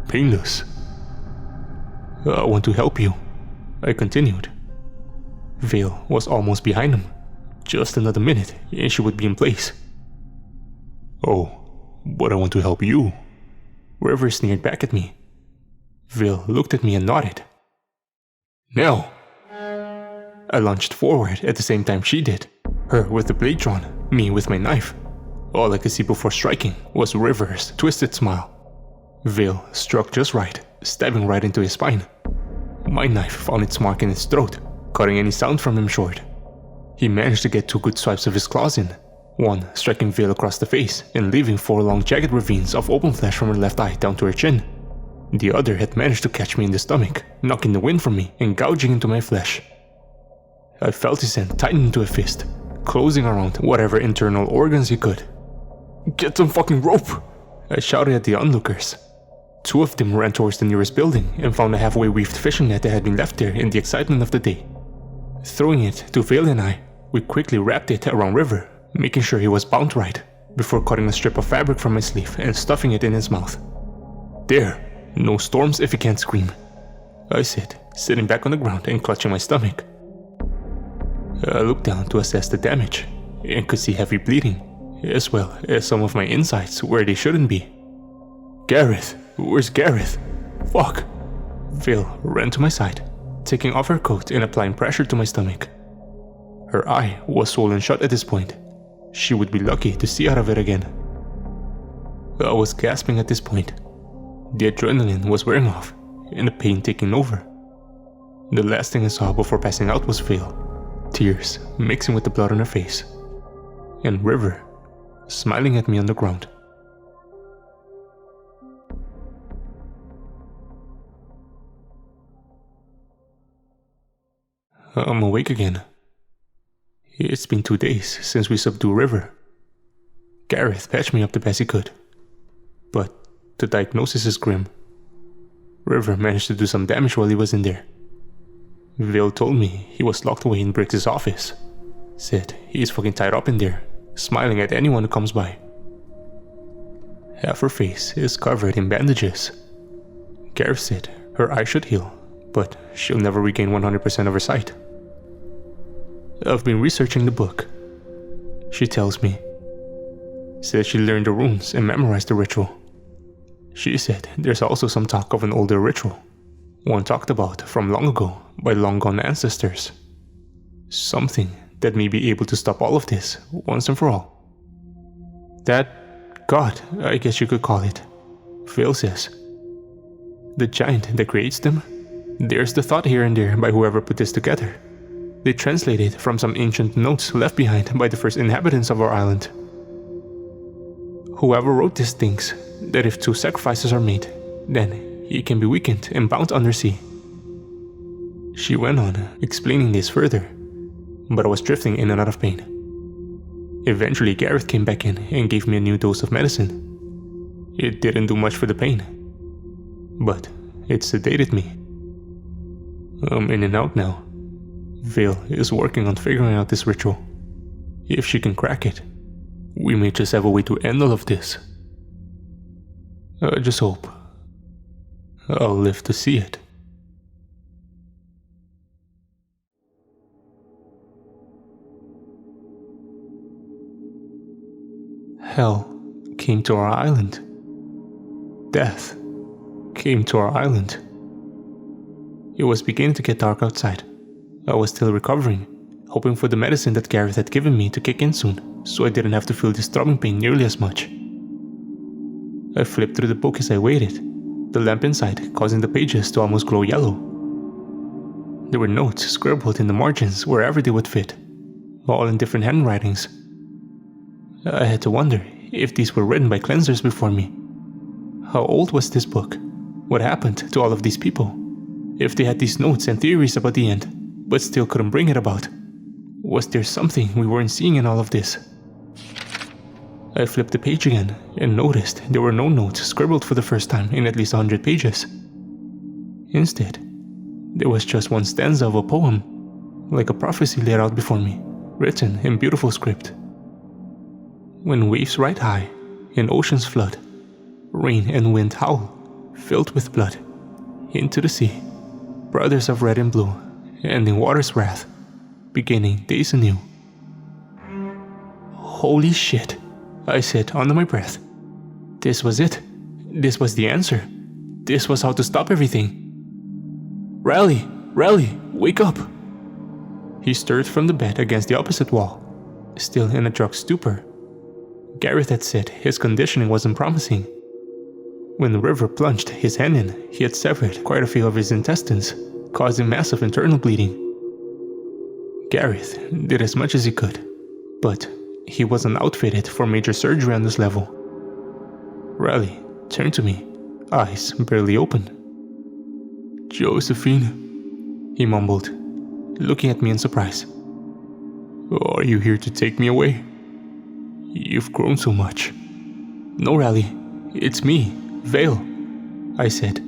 painless. I want to help you, I continued. Vale was almost behind him. Just another minute, and she would be in place. Oh, but I want to help you. River sneered back at me. Vale looked at me and nodded. Now! I lunged forward at the same time she did, her with the blade drawn, me with my knife. All I could see before striking was River's twisted smile. Vale struck just right, stabbing right into his spine. My knife found its mark in his throat, cutting any sound from him short. He managed to get 2 good swipes of his claws in, one striking Vale across the face and leaving 4 long jagged ravines of open flesh from her left eye down to her chin. The other had managed to catch me in the stomach, knocking the wind from me and gouging into my flesh. I felt his hand tighten into a fist, closing around whatever internal organs he could. Get some fucking rope! I shouted at the onlookers. 2 of them ran towards the nearest building and found a halfway weaved fishing net that had been left there in the excitement of the day. Throwing it to Vale and I, we quickly wrapped it around River, making sure he was bound right, before cutting a strip of fabric from my sleeve and stuffing it in his mouth. There, no storms if he can't scream, I said, sitting back on the ground and clutching my stomach. I looked down to assess the damage, and could see heavy bleeding, as well as some of my insides where they shouldn't be. Gareth, where's Gareth? Fuck! Vale ran to my side, taking off her coat and applying pressure to my stomach. Her eye was swollen shut at this point. She would be lucky to see out of it again. I was gasping at this point. The adrenaline was wearing off, and the pain taking over. The last thing I saw before passing out was Vale, tears mixing with the blood on her face, and River smiling at me on the ground. I'm awake again. It's been 2 days since we subdued River. Gareth patched me up the best he could, but the diagnosis is grim. River managed to do some damage while he was in there. Vale told me he was locked away in Briggs' office. Said he's fucking tied up in there, smiling at anyone who comes by. Half her face is covered in bandages. Gareth said her eye should heal, but she'll never regain 100% of her sight. I've been researching the book, she tells me. Said she learned the runes and memorized the ritual. She said there's also some talk of an older ritual, one talked about from long ago by long-gone ancestors. Something that may be able to stop all of this once and for all. That God, I guess you could call it, Phil says. The giant that creates them? There's the thought here and there by whoever put this together. They translated from some ancient notes left behind by the first inhabitants of our island. Whoever wrote this thinks that if 2 sacrifices are made, then he can be weakened and bound undersea. She went on, explaining this further, but I was drifting in and out of pain. Eventually Gareth came back in and gave me a new dose of medicine. It didn't do much for the pain. but it sedated me. I'm in and out now. Vale is working on figuring out this ritual. If she can crack it, we may just have a way to end all of this. I just hope I'll live to see it. Hell came to our island. Death came to our island. It was beginning to get dark outside. I was still recovering, hoping for the medicine that Gareth had given me to kick in soon, so I didn't have to feel this throbbing pain nearly as much. I flipped through the book as I waited, the lamp inside causing the pages to almost glow yellow. There were notes scribbled in the margins wherever they would fit, all in different handwritings. I had to wonder if these were written by cleansers before me. How old was this book? What happened to all of these people? If they had these notes and theories about the end, but still couldn't bring it about, was there something we weren't seeing in all of this? I flipped the page again and noticed there were no notes scribbled for the first time in at least 100 pages. Instead, there was just one stanza of a poem, like a prophecy laid out before me, written in beautiful script. When waves ride high and oceans flood, rain and wind howl, filled with blood, into the sea, brothers of red and blue, ending water's wrath, beginning days anew. Holy shit, I said under my breath. This was it. This was the answer. This was how to stop everything. Rally, Rally, wake up! He stirred from the bed against the opposite wall, still in a drug stupor. Gareth had said his conditioning wasn't promising. When the river plunged his hand in, he had severed quite a few of his intestines, causing massive internal bleeding. Gareth did as much as he could, but he wasn't outfitted for major surgery on this level. Raleigh turned to me, eyes barely open. "Josephine," he mumbled, looking at me in surprise. "Are you here to take me away? You've grown so much." "No, Raleigh, it's me, Vale," I said.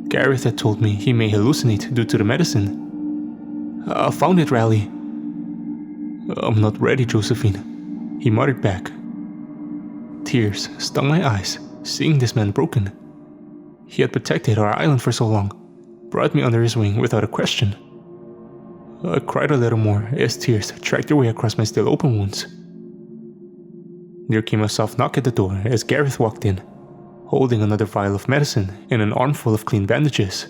Gareth had told me he may hallucinate due to the medicine. "I found it, Raleigh." "I'm not ready, Josephine," he muttered back. Tears stung my eyes, seeing this man broken. He had protected our island for so long, brought me under his wing without a question. I cried a little more as tears tracked their way across my still open wounds. There came a soft knock at the door as Gareth walked in, holding another vial of medicine and an armful of clean bandages.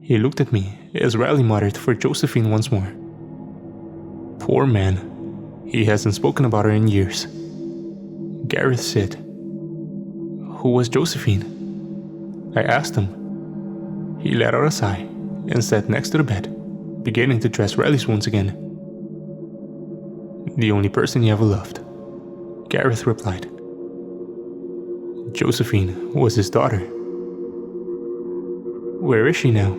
He looked at me as Riley muttered for Josephine once more. Poor man, he hasn't spoken about her in years. Gareth said, "Who was Josephine?" I asked him. He let out a sigh and sat next to the bed, beginning to dress Riley's wounds again. "The only person he ever loved," Gareth replied. Josephine was his daughter. "Where is she now?"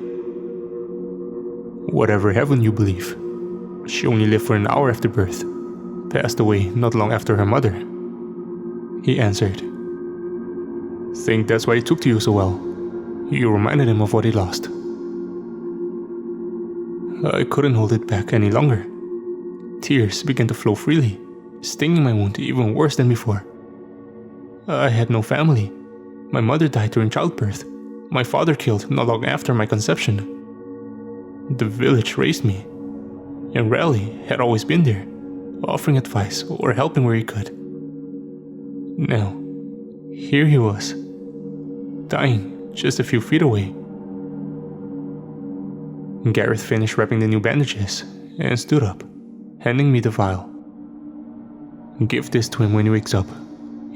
"Whatever heaven you believe. She only lived for an hour after birth, passed away not long after her mother," he answered. "Think that's why he took to you so well. You reminded him of what he lost." I couldn't hold it back any longer. Tears began to flow freely, stinging my wound even worse than before. I had no family. My mother died during childbirth. My father killed not long after my conception. The village raised me, and Raleigh had always been there, offering advice or helping where he could. Now, here he was, dying just a few feet away. Gareth finished wrapping the new bandages and stood up, handing me the vial. "Give this to him when he wakes up.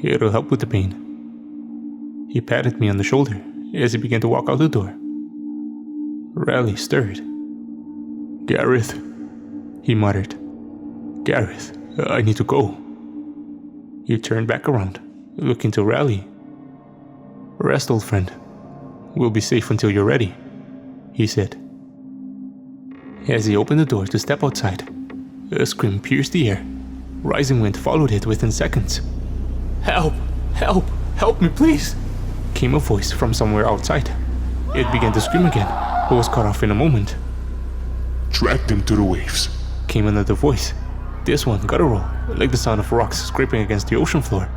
It'll help with the pain." He patted me on the shoulder as he began to walk out the door. Raleigh stirred. "Gareth," he muttered. "Gareth, I need to go." He turned back around, looking to Raleigh. "Rest, old friend. We'll be safe until you're ready," he said. As he opened the door to step outside, a scream pierced the air. Rising wind followed it within seconds. "Help! Help! Help me, please!" came a voice from somewhere outside. It began to scream again, but was cut off in a moment. Drag them to the waves, Came another voice, this one guttural, like the sound of rocks scraping against the ocean floor.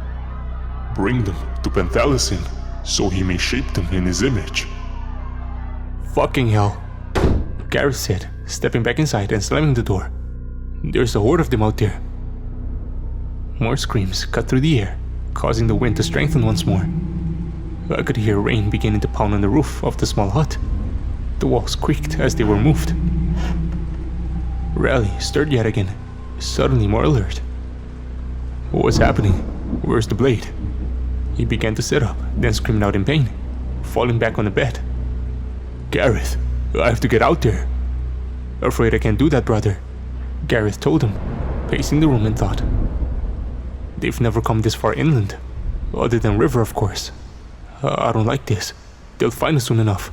Bring them to Panthalacin, so he may shape them in his image. Fucking hell, Gareth said, stepping back inside and slamming the door. There's a horde of them out there. More screams cut through the air, causing the wind to strengthen once more. I could hear rain beginning to pound on the roof of the small hut. The walls creaked as they were moved. Raleigh stirred yet again, suddenly more alert. What's happening? Where's the blade? He began to sit up, then screamed out in pain, falling back on the bed. Gareth, I have to get out there. Afraid I can't do that, brother, Gareth told him, pacing the room in thought. They've never come this far inland, other than river, of course. I don't like this. They'll find us soon enough.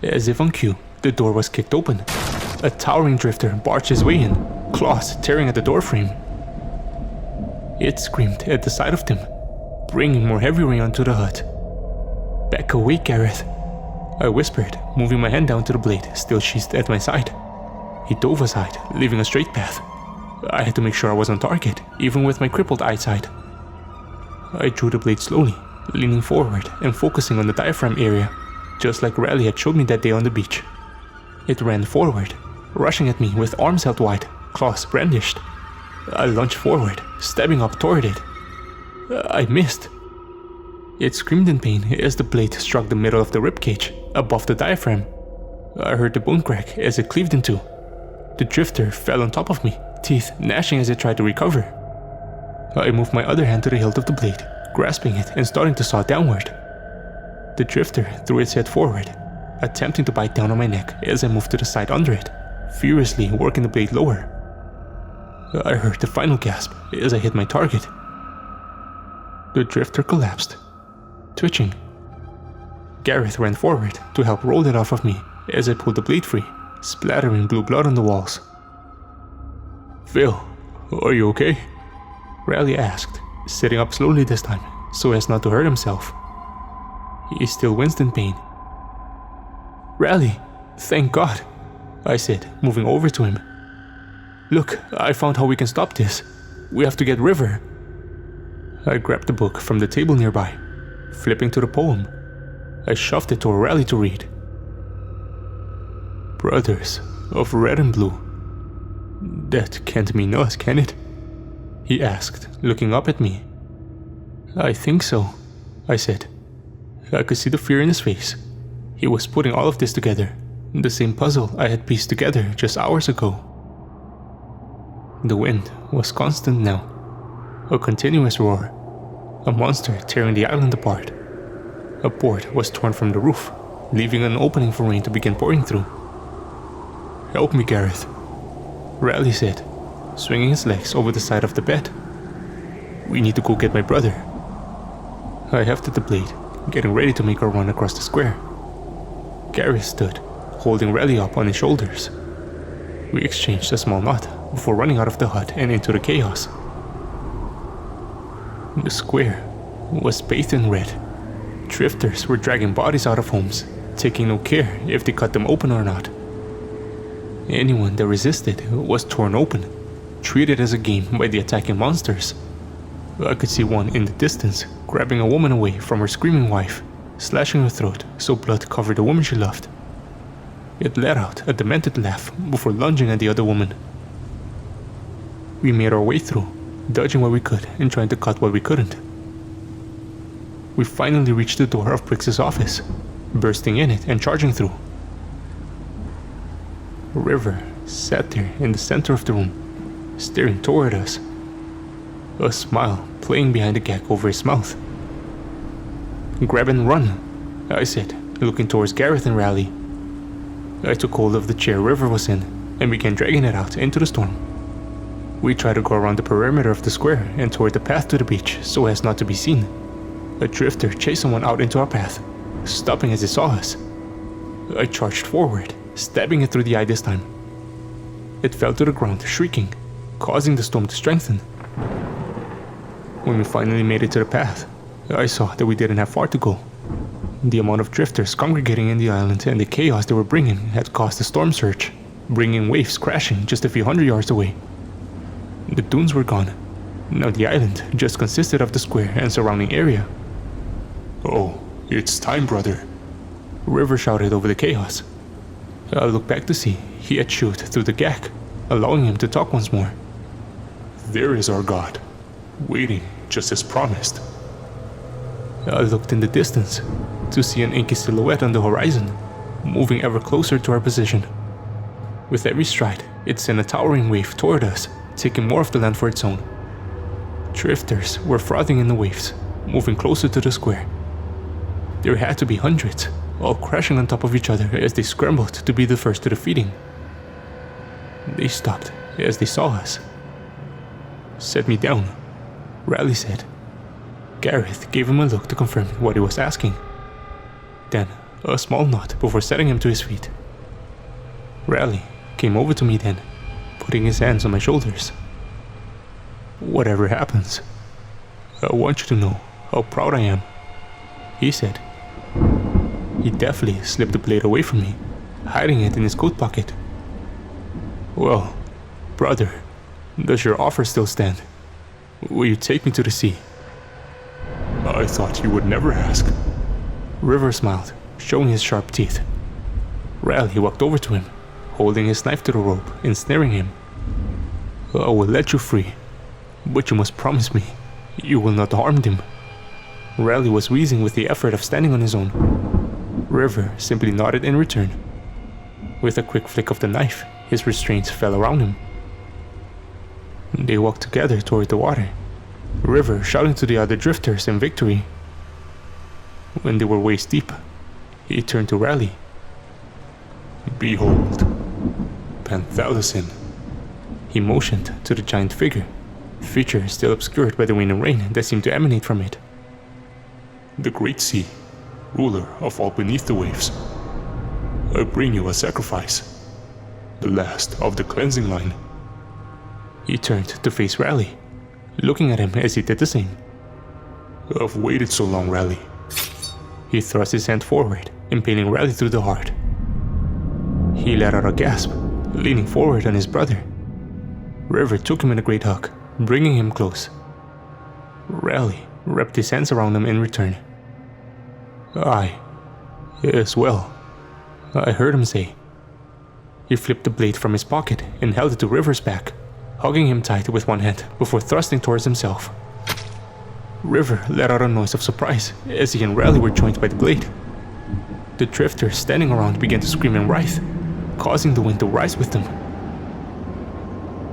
As if on cue, the door was kicked open. A towering drifter barged his way in, claws tearing at the doorframe. It screamed at the sight of them, bringing more heavy rain onto the hut. Back away, Gareth, I whispered, moving my hand down to the blade still sheathed at my side. He dove aside, leaving a straight path. I had to make sure I was on target, even with my crippled eyesight. I drew the blade slowly, leaning forward and focusing on the diaphragm area, just like Raleigh had showed me that day on the beach. It ran forward, rushing at me with arms held wide, claws brandished. I lunged forward, stabbing up toward it. I missed. It screamed in pain as the blade struck the middle of the ribcage, above the diaphragm. I heard the bone crack as it cleaved in two. The drifter fell on top of me, teeth gnashing as it tried to recover. I moved my other hand to the hilt of the blade, grasping it and starting to saw downward. The drifter threw its head forward, attempting to bite down on my neck as I moved to the side under it, furiously working the blade lower. I heard the final gasp as I hit my target. The drifter collapsed, twitching. Gareth ran forward to help roll it off of me as I pulled the blade free, splattering blue blood on the walls. Phil, are you okay? Raleigh asked, sitting up slowly this time so as not to hurt himself. He still winced in pain. Raleigh, thank God, I said, moving over to him. Look, I found how we can stop this. We have to get River. I grabbed the book from the table nearby, flipping to the poem. I shoved it toward Raleigh to read. Brothers of red and blue. That can't mean us, can it? He asked, looking up at me. I think so, I said. I could see the fear in his face. He was putting all of this together, the same puzzle I had pieced together just hours ago. The wind was constant now, a continuous roar, a monster tearing the island apart. A board was torn from the roof, leaving an opening for rain to begin pouring through. Help me, Gareth, Raleigh said, swinging his legs over the side of the bed. We need to go get my brother. I hefted the blade, getting ready to make a run across the square. Gareth stood, holding Raleigh up on his shoulders. We exchanged a small nod before running out of the hut and into the chaos. The square was bathed in red. Drifters were dragging bodies out of homes, taking no care if they cut them open or not. Anyone that resisted was torn open, treated as a game by the attacking monsters. I could see one in the distance grabbing a woman away from her screaming wife, slashing her throat so blood covered the woman she loved. It let out a demented laugh before lunging at the other woman. We made our way through, dodging what we could and trying to cut what we couldn't. We finally reached the door of Brix's office, bursting in it and charging through. River sat there in the center of the room, staring toward us, a smile playing behind the gag over his mouth. Grab and run, I said, looking towards Gareth and Raleigh. I took hold of the chair River was in and began dragging it out into the storm. We tried to go around the perimeter of the square and toward the path to the beach so as not to be seen. A drifter chased someone out into our path, stopping as it saw us. I charged forward, stabbing it through the eye this time. It fell to the ground, shrieking, causing the storm to strengthen. When we finally made it to the path, I saw that we didn't have far to go. The amount of drifters congregating in the island and the chaos they were bringing had caused a storm surge, bringing waves crashing just a few hundred yards away. The dunes were gone. Now the island just consisted of the square and surrounding area. "Oh, it's time, brother," River shouted over the chaos. I looked back to see he had chewed through the gag, allowing him to talk once more. "There is our God, waiting just as promised." I looked in the distance to see an inky silhouette on the horizon, moving ever closer to our position. With every stride, it sent a towering wave toward us, taking more of the land for its own. Drifters were frothing in the waves, moving closer to the square. There had to be hundreds, all crashing on top of each other as they scrambled to be the first to the feeding. They stopped as they saw us. "Set me down," Riley said. Gareth gave him a look to confirm what he was asking. Then, a small nod before setting him to his feet. Riley came over to me then, putting his hands on my shoulders. "Whatever happens, I want you to know how proud I am," he said. He deftly slipped the blade away from me, hiding it in his coat pocket. "Well, brother, does your offer still stand? Will you take me to the sea?" "I thought you would never ask." River smiled, showing his sharp teeth. Riley walked over to him, holding his knife to the rope, ensnaring him. "I will let you free, but you must promise me you will not harm them." Riley was wheezing with the effort of standing on his own. River simply nodded in return. With a quick flick of the knife, his restraints fell around him. They walked together toward the water, River shouting to the other drifters in victory. When they were waist deep, he turned to Riley. "Behold, Panthalacin." He motioned to the giant figure, feature still obscured by the wind and rain that seemed to emanate from it. "The great sea, ruler of all beneath the waves. I bring you a sacrifice, the last of the cleansing line." He turned to face Riley, looking at him as he did the same. "I've waited so long, Riley." He thrust his hand forward, impaling Riley through the heart. He let out a gasp, leaning forward on his brother. River took him in a great hug, bringing him close. Riley wrapped his hands around him in return. "I, as well," I heard him say. He flipped the blade from his pocket and held it to River's back, hugging him tight with one hand before thrusting towards himself. River let out a noise of surprise as he and Riley were joined by the blade. The drifters standing around began to scream and writhe, causing the wind to rise with them.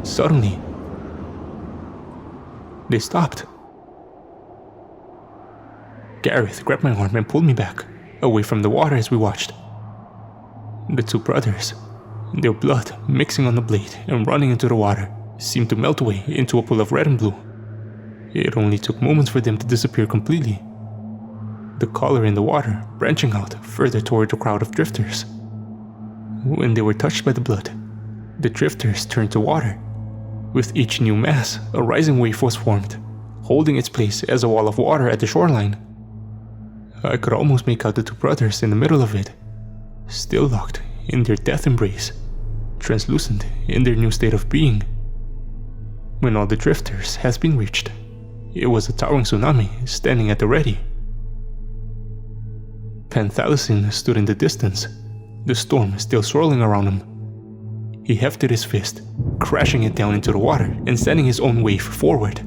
Suddenly, they stopped. Gareth grabbed my arm and pulled me back, away from the water as we watched. The two brothers, their blood mixing on the blade and running into the water, seemed to melt away into a pool of red and blue. It only took moments for them to disappear completely, the color in the water branching out further toward the crowd of drifters. When they were touched by the blood, the drifters turned to water. With each new mass, a rising wave was formed, holding its place as a wall of water at the shoreline. I could almost make out the two brothers in the middle of it, still locked in their death embrace, translucent in their new state of being. When all the drifters had been reached, it was a towering tsunami standing at the ready. Panthalacin stood in the distance, the storm still swirling around him. He hefted his fist, crashing it down into the water and sending his own wave forward.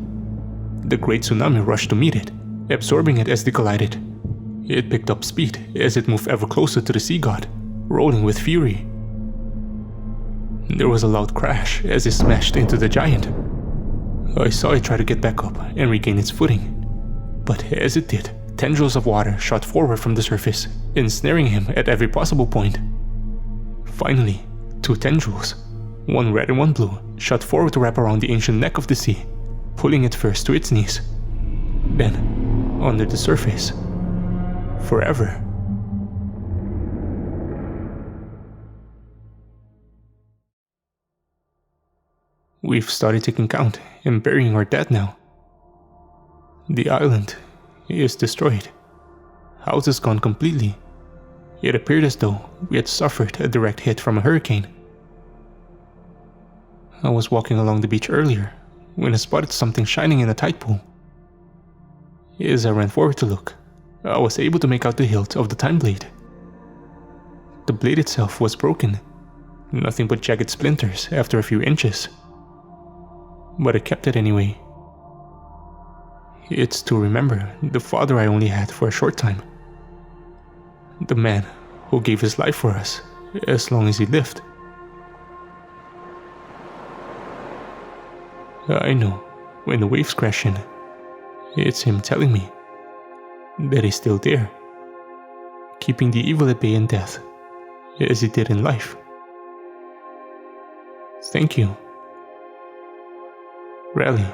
The great tsunami rushed to meet it, absorbing it as they collided. It picked up speed as it moved ever closer to the sea god, rolling with fury. There was a loud crash as it smashed into the giant. I saw it try to get back up and regain its footing, but as it did, tendrils of water shot forward from the surface, ensnaring him at every possible point. Finally, two tendrils, one red and one blue, shot forward to wrap around the ancient neck of the sea, pulling it first to its knees, then under the surface, forever. We've started taking count and burying our dead now. The island is destroyed. House is gone completely. It appeared as though we had suffered a direct hit from a hurricane. I was walking along the beach earlier when I spotted something shining in a tide pool. As I ran forward to look, I was able to make out the hilt of the time blade. The blade itself was broken, nothing but jagged splinters after a few inches. But I kept it anyway. It's to remember the father I only had for a short time. The man who gave his life for us as long as he lived. I know, when the waves crash in, it's him telling me that he's still there, keeping the evil at bay in death, as he did in life. Thank you. Rally.